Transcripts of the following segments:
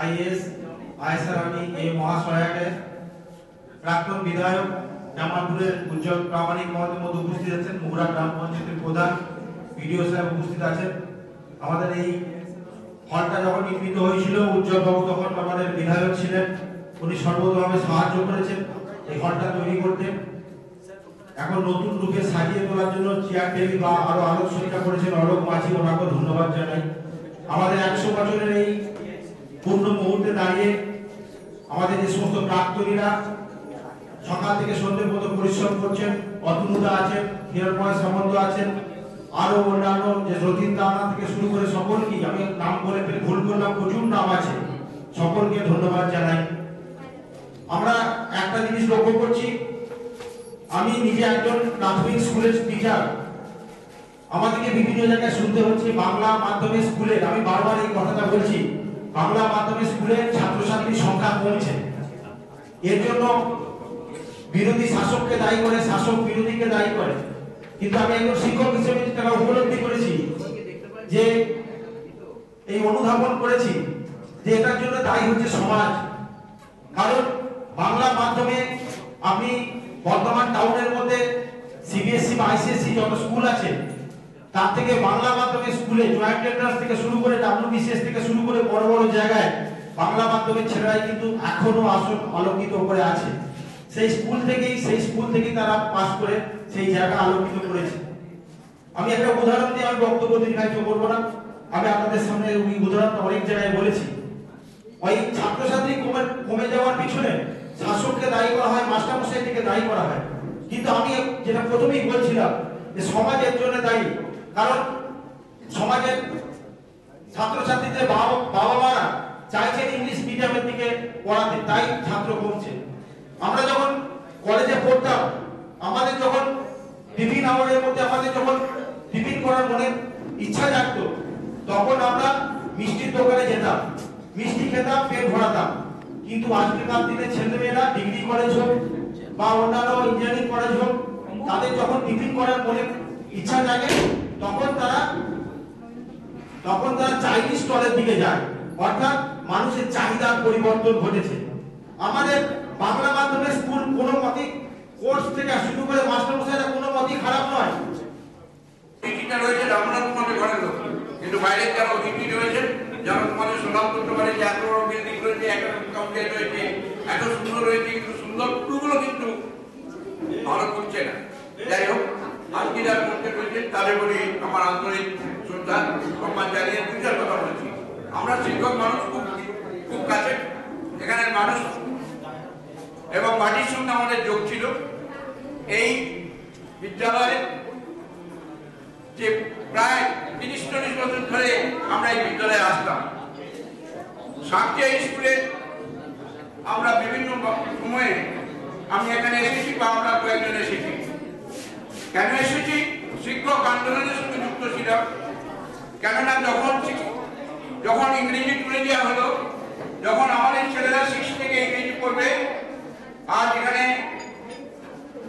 Is Ayesha রানী এই মহাশয়াকে প্রাক্তন বিধায়ক জামালপুরের উজ্জ্বল প্রামাণিক মহোদয়ের মধ্যে উপস্থিত আছেন, মুগরা গ্রাম পঞ্চায়েতের প্রধান বিডিও সাহেব উপস্থিত আছেন। আমাদের এই হলটা যখন নির্মিত হয়েছিল উজ্জ্বল বাবু তখন আমাদের বিধায়ক ছিলেন, উনি সর্বতভাবে সাহায্য করেছেন এই হলটা তৈরি করতে। এখন নতুন রূপে সাজিয়ে তোলার জন্য চেয়ার টেবিল বা আরো আলোকসজ্জা করেছেন অলোক মাঝি, ওনাকে ধন্যবাদ জানাই। আমাদের 100 বছরের এই পূর্ণ মুহূর্তে দাঁড়িয়ে আমাদের যে সমস্ত প্রাক্তনীরা সকাল থেকে সন্ধ্যে পর্যন্ত পরিশ্রম করছেন, অতনুদা আছেন, হিরণময় সামন্ত আছেন, আরো অন্যান্য যে রতিন দানা থেকে শুরু করে সকলকেই, আমি নাম বলে ভুল করলাম, প্রচুর নাম আছে, সকলকে ধন্যবাদ জানাই। আমরা একটা জিনিস লক্ষ্য করছি, আমি নিজে একজন প্রাথমিক স্কুলের টিচার, আমাদেরকে বিভিন্ন জায়গায় শুনতে হচ্ছে বাংলা মাধ্যমিক স্কুলে, আমি বারবার এই কথাটা বলছি, বাংলা মাধ্যমিক স্কুলে ছাত্রছাত্রীর সংখ্যা কমছে। এর জন্য বিরোধী শাসককে দায়ী করে, শাসক বিরোধীকে দায়ী করে, কিন্তু আমি একজন শিক্ষক হিসেবে যেটা উপলব্ধি করেছি, যে এই অনুধাবন করেছি যে এটার জন্য দায়ী হচ্ছে সমাজ। কারণ বাংলা মাধ্যমে আপনি বর্তমান টাউনের মধ্যে সিবিএসসি বা আইসিএসসি যত স্কুল আছে তার থেকে বাংলা মাধ্যমের স্কুলে জয়েন্ট এন্ট্রান্স থেকে শুরু করে ডাব্লিউবিসিএস থেকে শুরু করে বড় বড় জায়গায় বাংলা মাধ্যমের ছেলেরাই কিন্তু এখনো আসন আলোকিত করে আছে। সেই স্কুল থেকেই তারা পাস করে সেই জায়গা আলোকিত করেছে। আমি একটা উদাহরণ দিয়ে আমি বক্তব্য দীর্ঘায়িত করবো না, আমি আপনাদের সামনে ওই উদাহরণটা অনেক জায়গায় বলেছি। ওই ছাত্রছাত্রী কমে যাওয়ার পিছনে শাসককে দায়ী করা হয়, মাস্টারমশাইকে দায়ী করা হয়, কিন্তু আমি যেটা প্রথমেই বলছিলাম যে সমাজের জন্য দায়ী। কারণ সমাজের ছাত্রছাত্রীদের বাবা মারা চাইছেন ইংলিশ মিডিয়ামের দিকে পড়াতে, তাই ছাত্র কমছে। আমরা যখন কলেজে পড়তাম, আমাদের যখন টিফিন আওয়ারের মধ্যে আমাদের যখন টিফিন করার মনে ইচ্ছা জাগতো, তখন আমরা মিষ্টির দোকানে যেতাম, মিষ্টি খেতাম, পেট ভরাতাম। কিন্তু আজকালকার দিনে ছেলেমেয়েরা ডিগ্রি কলেজ হোক বা অন্যান্য ইঞ্জিনিয়ারিং কলেজ হোক, তাদের যখন টিফিন করার মনে ইচ্ছা জাগে তখন তারা চাইনিজ স্টলের দিকে যায়, অর্থাৎ মানুষের চাহিদার পরিবর্তন ঘটেছে। আমাদের বাংলা মাধ্যমের স্কুল কোনো মতে কোর্স থেকে শুরু করে মাস্টারমশাইরা কোনো মতেই খারাপ নয়। টিকিটা রয়েছে আপনারা তোমাদের ঘরের লোক, কিন্তু বাইরের যারা অতিথি রয়েছেন যারা তোমাদের সুনাম করতে পারে যে এত বড় বিল্ডিং রয়েছে, এত কাউন্টার রয়েছে, এত সুন্দর রয়েছে, কিন্তু সুন্দর টুকগুলো কিন্তু ভালো করছে না। যাই হোক, আজকে যারা করতে রয়েছে তাদের বলি আমার আন্তরিক শ্রদ্ধা সম্মান জানিয়ে দুইটার কথা বলছি। আমরা শিক্ষক মানুষ খুব কাছে, এখানে মানুষ এবং মাটির সঙ্গে আমাদের যোগ ছিল। এই বিদ্যালয়ে যে প্রায় 30-40 বছর ধরে আমরা এই বিদ্যালয়ে আসতাম। সাঁকটিয়া স্কুলে আমরা বিভিন্ন সময়ে আমি এখানে এসেছি বা আমরা কয়েকজন এসেছি। কেন এসেছি? শিক্ষক আন্দোলনের সঙ্গে যুক্ত ছিলাম। কেননা যখন ইংরেজি তুলে দেওয়া হলো, যখন আমাদের ছেলেরা 6 থেকে ইংরেজি পড়বে, আজ এখানে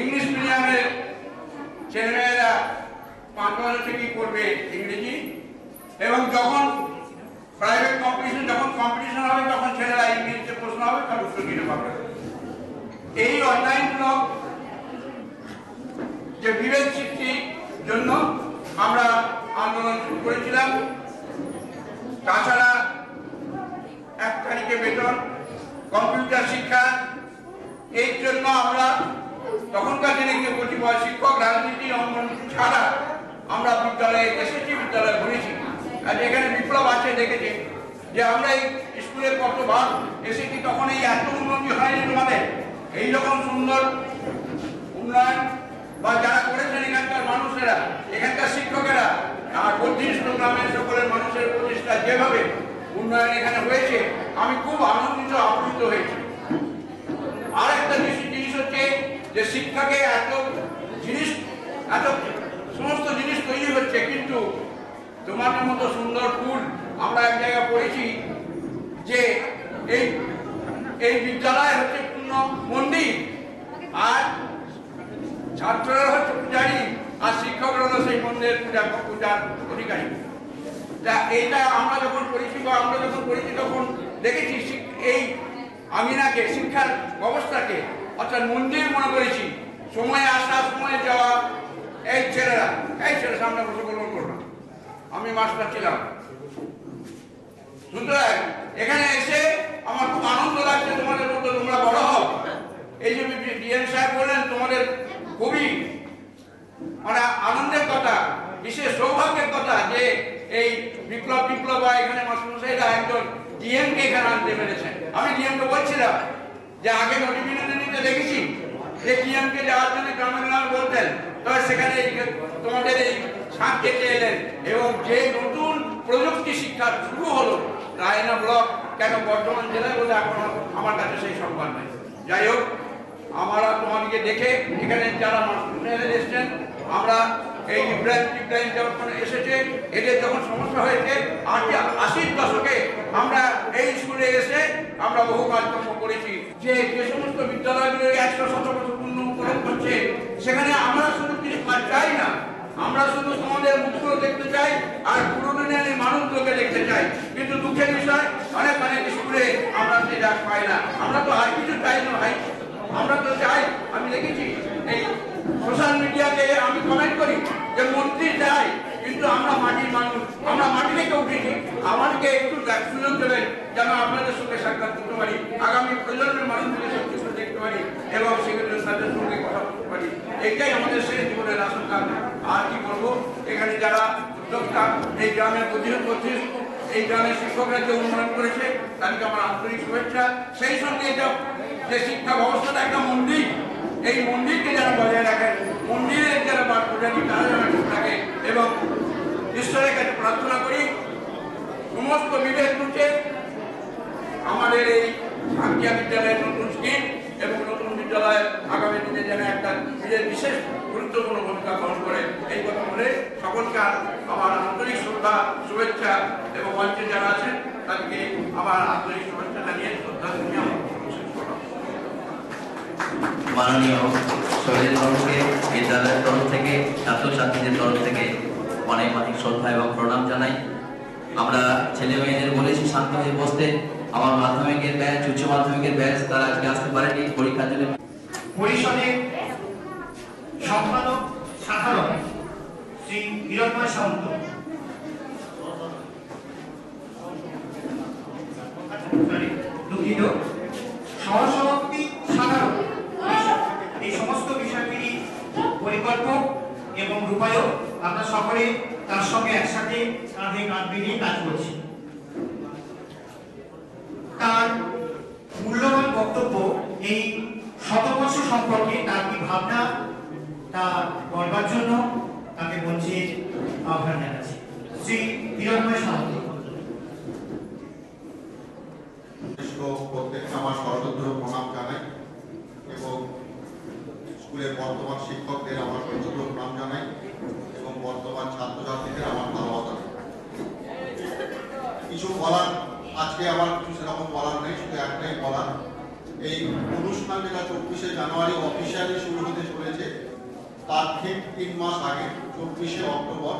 ইংলিশ মিডিয়ামের ছেলেমেয়েরা 5 বছর থেকেই পড়বে ইংরেজি, এবং যখন প্রাইভেট কম্পিটিশন হবে তখন ছেলেরা ইংরেজিতে প্রশ্ন হবে, তার উত্তর দিতে পারবে। এই অনলাইনগুলো যে বিভেদ সৃষ্টির জন্য আমরা আন্দোলন শুরু করেছিলাম। তাছাড়া 1 তারিখে বেতন, কম্পিউটার শিক্ষা, এর জন্য আমরা তখনকার দিনে যে কতিপয় শিক্ষক রাজনীতি অঙ্গন ছাড়া আমরা বিদ্যালয়ে এসেছি, বিদ্যালয়ে ঘুরেছি। আর এখানে বিপ্লব আছে, দেখেছি যে আমরা এই স্কুলে কতবার এসেছি, তখন এই এত উন্নতি হয়নি তোমাদের। এইরকম সুন্দর উন্নয়ন বা যারা করেছেন এখানকার মানুষেরা, এখানকার শিক্ষকেরা আর 32 গ্রামের সকলের মানুষের প্রচেষ্টা, যেভাবে উন্নয়ন এখানে হয়েছে, আমি খুব আনন্দিত আপ্লুত হয়েছি। আর একটা জিনিস হচ্ছে যে শিক্ষাকে এত সমস্ত জিনিস তৈরি হচ্ছে, কিন্তু তোমাদের মতো সুন্দর ফুল আমরা এক জায়গায় পড়েছি যে এই বিদ্যালয় হচ্ছে পূর্ণ মন্দির, আর ছাত্ররা হচ্ছে পূজারী, আর শিক্ষকরা হলো সেই মন্দিরের পূজার অধিকারী। এইটা আমরা যখন পড়েছি তখন দেখেছি এই আমিনাকে, শিক্ষার ব্যবস্থাকে অর্থাৎ মন্দির মনে করেছি। সময়ে আসা, সময়ে যাওয়া, এই ছেলেরা সামনে বসে বলুন করো, আমি মাস্টার ছিলাম। সুতরাং এখানে এসে আমার খুব আনন্দ লাগছে, তোমাদের মধ্যে তোমরা বড় হও। এই যে ডিএম সাহেব বললেন, তোমাদের খুবই মানে আনন্দের কথা, বিশেষ সৌভাগ্যের কথা যে এই বিপ্লব এখানে মাস্টারমশাইরা একজন ডিএমকে এখানে আনতে পেরেছেন। আমি ডিএমকে বলছিলাম যে আগে নোটিফিকেশনে দেখেছি যে ডিএমকে যাওয়ার জন্য গ্রামে বলতেন, তবে সেখানে তোমাদের এই সাপ কেটে এলেন এবং যে নতুন প্রযুক্তি শিক্ষা শুরু হলো রায়না ব্লক কেন বর্ধমান জেলায় বলে এখনো আমার কাছে সেই সংবাদ নেই। যাই হোক, আমরা তোমাদেরকে দেখে এখানে যারা মাস্টারমশাইরা এসেছেন, আমরা এই ইব্রাহিম যখন এসেছে, এদের যখন সমস্যা হয়েছে 80-র দশকে আমরা এই স্কুলে এসে আমরা বহু কাজকর্ম করেছি। যে সমস্ত বিদ্যালয়গুলো 100 বছর পূর্ণ উপলক্ষ করছে, সেখানে আমরা শুধু কিছু কাজ চাই না, আমরা শুধু তোমাদের মুখগুলো দেখতে চাই আর পুরোনো দিনের মানুষগুলোকে দেখতে চাই। কিন্তু দুঃখের বিষয়, অনেক স্কুলে আমরা সেটা পাই না। আমরা তো আর কিছু চাই না ভাই, আমরা তো চাই, আমি দেখেছি এই সোশ্যাল মিডিয়াতে আমি কমেন্ট করি যে মন্ত্রী চাই, কিন্তু আমরা মাটির মানুষ, আমরা মাটি থেকে উঠেছি। আমাদেরকে একটু সুযোগ দেবেন যেন আপনাদের সঙ্গে সাক্ষাৎ করতে পারি, আগামী প্রজন্মের মানুষদের সব কিছু দেখতে পারি এবং সেগুলো তাদের সঙ্গে কথা বলতে পারি। এইটাই আমাদের শেষ জীবনের আশঙ্কা। আর কি বলবো, এখানে যারা উদ্যোক্তা, এই গ্রামের এই গ্রামের শিক্ষকরা যে উন্নয়ন করেছে তাদেরকে আমার আন্তরিক শুভেচ্ছা। সেই সঙ্গে যে শিক্ষা ব্যবস্থাটা একটা মন্দির, এই মন্দিরকে যারা বজায় রাখেন, মন্দিরের যারা বাদ পূজারী তারা যেন ঠিক থাকে এবং ঈশ্বরের কাছে প্রার্থনা করি সমস্ত বিভেদ মুছে আমাদের এই সাঁকিয়া বিদ্যালয়ের নতুন স্কিম এবং নতুন বিদ্যালয় আগামী দিনে যেন একটা বিশেষ গুরুত্বপূর্ণ ভূমিকা গ্রহণ করে, এই কথা বলে সকলকে আমার আন্তরিক শ্রদ্ধা, শুভেচ্ছা এবং মঞ্চে যারা আছেন তাদেরকে আমার আন্তরিক শুভেচ্ছা জানিয়ে শ্রদ্ধা জানিয়ে আমার মাননীয় শহীদের তরফে, বিদ্যালয়ের তরফ থেকে, ছাত্রছাত্রীদের তরফ থেকে অনেক শ্রদ্ধা এবং প্রণাম জানাই। আমরা ছেলে মেয়েদের বলেছি শান্ত হয়ে বসতে। আমার মাধ্যমিকের ব্যাচ, উচ্চ মাধ্যমিকের ব্যাচ তারা আজকে আসতে পারেনি পরীক্ষার জন্য। পরিষদের সম্পাদক সাধারণ শ্রী হিরণময় সামন্ত, দুঃখিত, সহসভাপতি সাধারণ, এই সমস্ত বিষয়গুলি পরিকল্পক এবং রূপায়ক, আমরা সকলে তার সঙ্গে একসাথে কাঁধে কাঁধ মিলিয়ে কাজ করছি। তার মূল্যবান বক্তব্য এই শতবর্ষ সম্পর্কে তার কি ভাবনা তা বলবার জন্য তাকে মঞ্চে আহ্বান জানাচ্ছি। শ্রী হিরণময় সামন্ত। প্রত্যেকটা আমার সশ্রদ্ধ প্রণাম জানাই এবং স্কুলের বর্তমান শিক্ষকদের আমার সশ্রদ্ধ প্রণাম জানাই এবং বর্তমান ছাত্রছাত্রীদের আমার ভালোবাসা। কিছু বলার আজকে আমার কিছু সেরকম বলার নেই, শুধু একটাই বলার, এই অনুষ্ঠান যেটা 24শে জানুয়ারি অফিসিয়ালি শুরু হতে চলেছে, তার ঠিক 3 মাস আগে 24শে অক্টোবর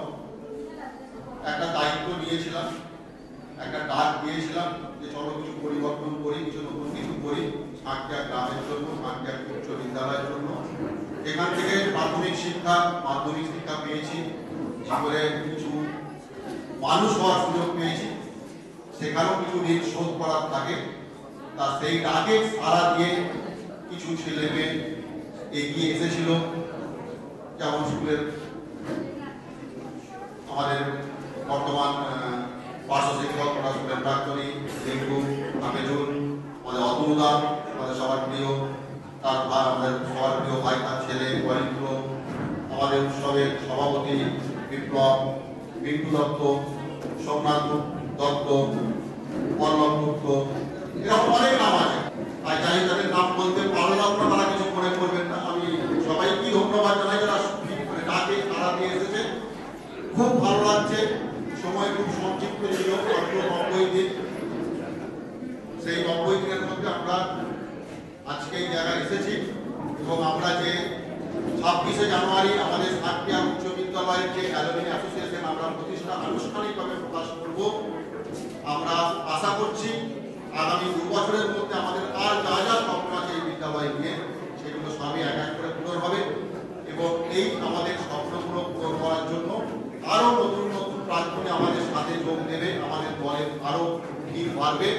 একটা দায়িত্ব নিয়েছিলাম, একটা ডাক দিয়েছিলাম যে চলো কিছু পরিবর্তন করি, কিছু নতুন কিছু করি সাঁকিয়া গ্রামের জন্য, সাঁকিয়া উচ্চ বিদ্যালয়ের জন্য। এখান থেকে মাধ্যমিক শিক্ষা পেয়েছি, জীবনে কিছু মানুষ হওয়ার সুযোগ পেয়েছি, সেখানেও কিছু ঋণ শোধ করার থাকে। তা সেই ডাকে সাড়া দিয়ে কিছু ছেলে মেয়ে এগিয়ে এসেছিল, যেমন স্কুলের আমাদের বর্তমান পার্শ্ব শিক্ষক, স্কুলের প্রাক্তনী রিঙ্কু, আমেজুল, আমাদের অতুলদা, আমাদের সবার প্রিয়, আমাদের সবার প্রিয় ভাই তার ছেলে বরিন্দ্র, আমাদের উৎসবের সভাপতি বিপ্লব, বিন্দু দত্ত, সোমনাথ দত্ত, পল্লব দত্ত, এরকম অনেক নাম আছে। তাই জানি তাদের নাম বলতে পারো না, তারা কিছু মনে করবেন না। আমি সবাইকে ধন্যবাদ জানাই যারা ডাকে সাড়া দিয়ে এসেছে। খুব ভালো লাগছে, সময় খুব সংক্ষিপ্ত ছিল, মাত্র 90 দিন। সেই 90 দিনের মধ্যে আমরা আজকে এই জায়গায় এসেছি এবং আমরা যে 26শে জানুয়ারি আমাদের সাঁকিয়া উচ্চ বিদ্যালয়ের যে অ্যালুমিনি অ্যাসোসিয়েশন আমরা প্রতিষ্ঠা আনুষ্ঠানিকভাবে প্রকাশ করব। আমরা আশা করছি আগামী 2 বছরের মধ্যে আমাদের আর যা যা স্বপ্ন আছে এই বিদ্যালয় নিয়ে সেগুলো সবই এক এক করে পূরণ হবে এবং এই আমাদের স্বপ্নগুলো পূরণ করার জন্য আরো নতুন নতুন প্রার্থনী আমাদের সাথে যোগ দেবে, আমাদের দলের আরো ভিড় বাড়বে,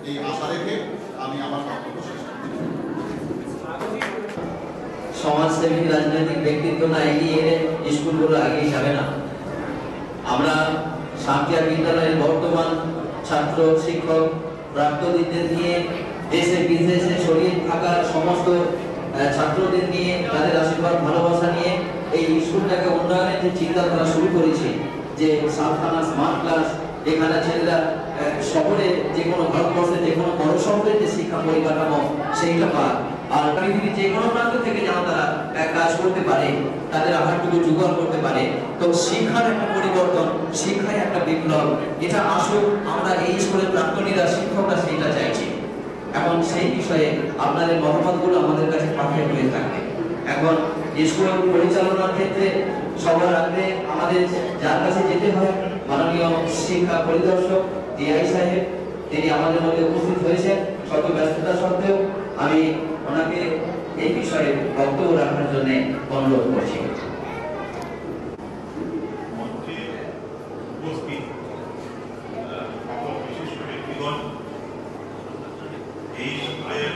এই আশা রেখে আমি আমার বক্তব্য শেষ করছি। সমাজসেবী রাজনৈতিক ব্যক্তিত্ব না এগিয়ে এলে স্কুলগুলো এগিয়ে যাবে না। আমরা সাঁতিয়ার বিদ্যালয়ের বর্তমান ছাত্র শিক্ষক প্রাক্তনীদের নিয়ে দেশে বিদেশে ছড়িয়ে থাকা সমস্ত ছাত্রদের নিয়ে তাদের আশীর্বাদ ভালোবাসা নিয়ে এই স্কুলটাকে উন্নয়নের যে চিন্তাধারা শুরু করেছি, যে সাতখানা স্মার্ট ক্লাস, এখানে ছেলেরা শহরে যে কোনো ভারতবর্ষের যে কোনো বড় শহরের যে শিক্ষা পরিকাঠামো সেইটা পায়, আর পৃথিবীর যে কোনো প্রান্ত থেকে যেন তারা কাজ করতে পারে, তাদের আহারটুকু জোগাড় করতে পারে। তো শিক্ষার একটা পরিবর্তন, শিক্ষায় একটা বিপ্লব, এটা আসুক, আমরা এই স্কুলের প্রাক্তনীরা শিক্ষকরা সেইটা চাইছি। এখন সেই বিষয়ে আপনাদের মতামতগুলো আমাদের কাছে পাঠিয়ে হয়ে থাকবে। এখন স্কুল পরিচালনার ক্ষেত্রে সবার আগে আমাদের যার কাছে যেতে হয় মাননীয় শিক্ষা পরিদর্শক ডিআই সাহেব, তিনি আমাদের মধ্যে উপস্থিত হয়েছেন। শত ব্যস্ততা সত্ত্বেও আমি ওনাকে এই বিষয়ে বক্তব্য রাখার জন্য অনুরোধ করছি। এই স্কুলের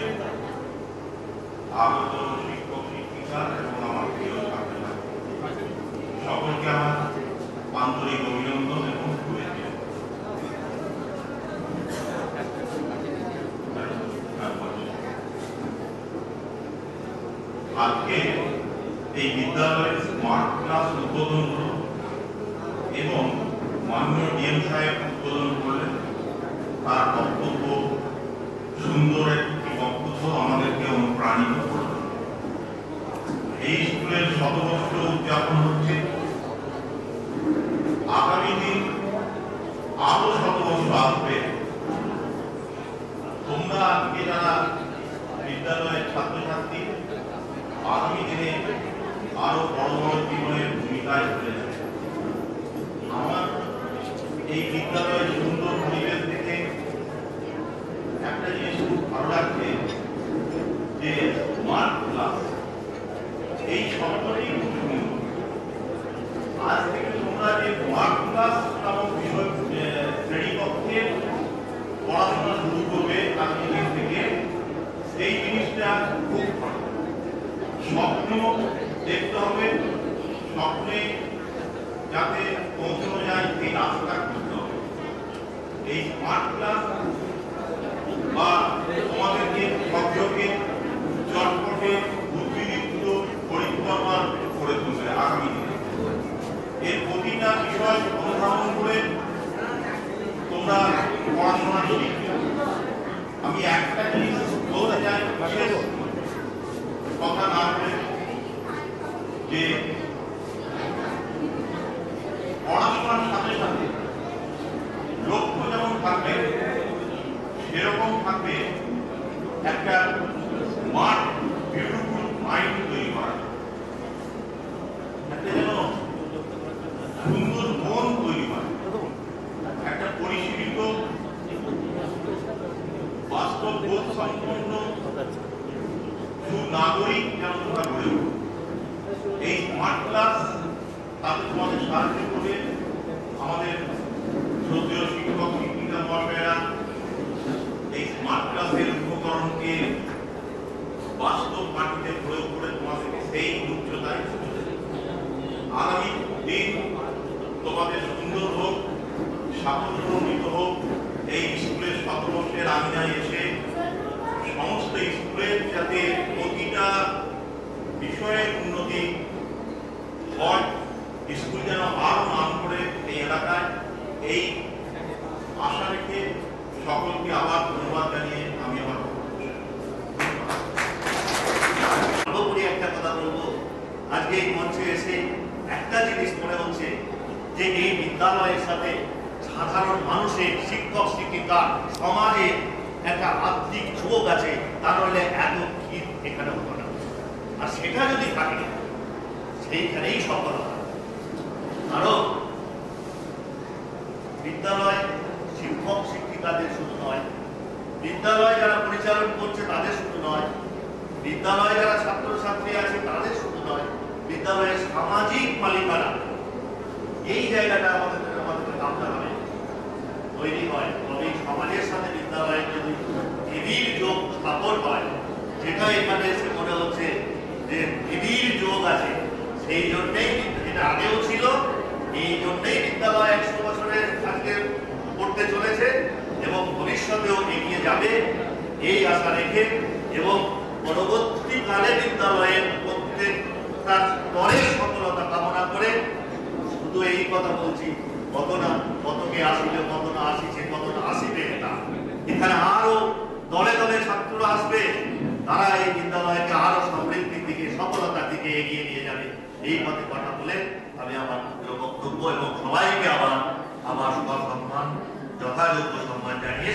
আগত শিক্ষক শিক্ষিকা এবং আমার প্রিয় ছাত্রছাত্রী সকলকে আমার আন্তরিক অভিনন্দন এবং শুভেচ্ছা। আজকে এই বিদ্যালয়ের স্মার্ট ক্লাস উদ্বোধন হল এবং মাননীয় ডিএম সাহেব উদ্বোধন করলেন। তার বক্তব্য সুন্দর একটি বক্তব্য আমাদেরকে অনুপ্রাণিত করল। এই স্কুলের শতবর্ষ উদযাপন হচ্ছে, আগামী দিন আরো শতবর্ষ আসবে। তোমরা আজকে যারা বিদ্যালয়ের ছাত্রছাত্রী আগামী দিনে আরো বড় বড় জীবনের ভূমিকায় চলে যাবে। আমার এই বিদ্যালয়ের সুন্দর পরিবেশ দেখে একটা জিনিস খুব ভালো লাগছে, যে স্মার্ট ক্লাস, এই শব্দটি খুব সুন্দর। আজ থেকে তোমরা যে স্মার্ট ক্লাস নামক বিষয় শ্রেণীকক্ষে পড়াশোনা শুরু করবে আজকে দিন থেকে, এই জিনিসটা খুব ভালো। স্বপ্ন দেখতে হবে, স্বপ্নে যাতে পৌঁছানো যায় এই রাস্তা করতে হবে। এই স্মার্ট ক্লাস বা তোমাদেরকে সক্রিয়কে চটপটে বুদ্ধিদীপ্ত পরিকল্পনা করে তুলবে আগামী দিনে। এর প্রতিটা বিষয় অনুধাবন করে তোমরা পড়াশোনা শিখবে। আমি একটা জিনিস বলতে চাই, বিশেষ কথা না বলে, যে পড়াশোনার সাথে সাথে লক্ষ্য যেমন থাকবে সেরকম থাকবে একটা স্মার্ট বিউটিফুল মাইন্ড তৈরি করা, একটা যেন সুন্দর মন তৈরি করা, একটা পরিশীলিত বাস্তব বোধ সম্পন্ন সুনাগরিক যেন তোমরা গড়ে ওঠো। এই স্মার্ট ক্লাস তাতে তোমাদের সাহায্য করবে। আমাদের শ্রদ্ধেয় শিক্ষক শিক্ষিকা মহাশয়েরা এই স্মার্ট ক্লাসের উপকরণকে বাস্তব মাটিতে প্রয়োগ করে তোমাদেরকে সেই উচ্চতায় পৌঁছে দেবে। আগামী দিন তোমাদের সুন্দর হোক, সাফল্যমণ্ডিত হোক। এই স্কুলের শতবর্ষের আঙিনায় এসে সমস্ত স্কুলের যাতে প্রতিটা বিষয়ের উন্নতি হয়, স্কুল যেন আরো নাম করে এই এলাকায়, এই আশা রেখে সকলকে আবার ধন্যবাদ জানিয়ে আমি আমার সর্বোপরি একটা কথা বলবো, আজকে এই মঞ্চে এসে একটা জিনিস মনে হচ্ছে যে এই বিদ্যালয়ের সাথে সাধারণ মানুষের, শিক্ষক শিক্ষিকা, সমাজে একটা আত্মিক যোগ আছে, তা নইলে এত ভিড় এখানে হতো না। আর সেটা যদি থাকে সেইখানেই সফলতা। কারণ বিদ্যালয় শিক্ষক শিক্ষিকাদের শুধু নয়, বিদ্যালয় যারা পরিচালন করছে তাদের শুধু নয়, বিদ্যালয়ে যারা ছাত্রছাত্রী আছে তাদের শুধু নয়, বিদ্যালয়ের সামাজিক মালিকানা, এই জায়গাটা আমাদের ভাবতে হবে, তৈরি হয়। তবে সমাজের সাথে বিদ্যালয়ের যদি নিবিড় যোগ স্থাপন হয়, যেটা এখানে এসে মনে হচ্ছে যে নিবিড় যোগ আছে, সেই জন্যেই এটা আগেও ছিল, এই জন্যেই বিদ্যালয় 100 বছরের আজকে করতে চলেছে এবং ভবিষ্যতেও এগিয়ে যাবে এই আশা রেখে এবং পরবর্তীকালে বিদ্যালয়ের প্রত্যেকটা স্তরের সফলতা কামনা করে শুধু এই কথা বলছি, কত না কতকে আসিবে, কত না আসিছে, কত না আসিবে, এটা এখানে আরো দলে দলে ছাত্ররা আসবে, তারা এই বিদ্যালয়কে আরো সমৃদ্ধির দিকে, সফলতার দিকে এগিয়ে নিয়ে যাবে। এই পথে কথা বলে আমি আমার বক্তব্য এবং সবাইকে আবার আমার সবার সম্মান, যথাযোগ্য সম্মান জানিয়ে